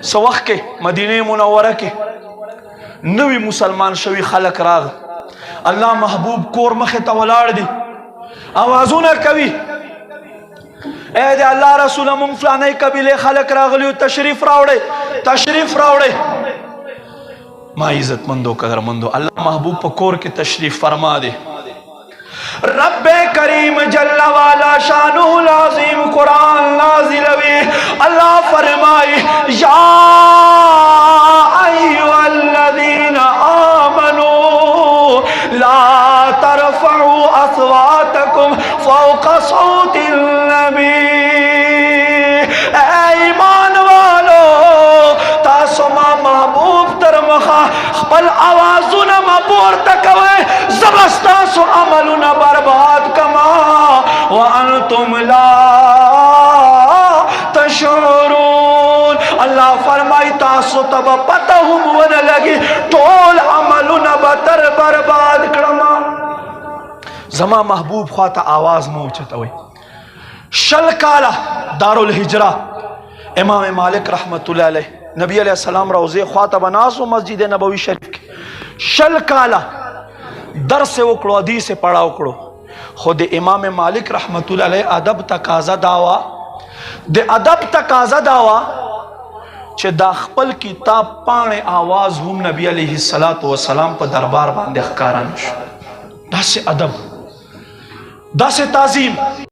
सवख के मदीने मुनव्वरा के नवी मुसलमान शवी खलक राग अल्लाह महबूब कोर मखे तवलाड़ दी आवाजों न कवि ए दे अल्लाह रसूल मुंग फलाने कबीले खलक रागलियो तशरीफ रावड़े माँ इज्जत मंदो कदर मंदो अल्लाह महबूब पकोर के तशरीफ फरमा दे। रब्बे करीम जल्ला वाला शानुहुल अज़ीम कुरान नाज़िल हुई अल्लाह फरमाए या अय्युहल्लज़ीना आमनू ला तरफ़उ अस्वातकुम फ़ौक़ा सौतिन नबी। ए ईमान वालो तासुमा महबूब तरमखा खपल आवाज़ों न मपोर तकवे ज़बस्ता सो अमलु न बर्बाद कमा व अंतुम ला तशऊरून। अल्लाह फरमाई तासो तब पता हुम वन लगी टोल अमलु न बतर बर्बाद करमा। जमा महबूब ख्वाता आवाज मौचता हुई शल काला दारुल हिजरा इमाम मालिक रहमतुल्लाह अलैह नबी अलैहि सलाम रोज़े ख्वाता बनासो मस्जिद नबवी शरीफ के शल काला दर से उकड़ो अदी से पढ़ा उकड़ो खुद इमाम मालिक रहमतुल्लाह अलैह अदब तकाजा दावा चे दाखपल किताब पाने आवाज हम नबी अलैहि सलातो व सलाम पर दरबार बांधे खकारा नशो दासे अदब दासे ताजीम।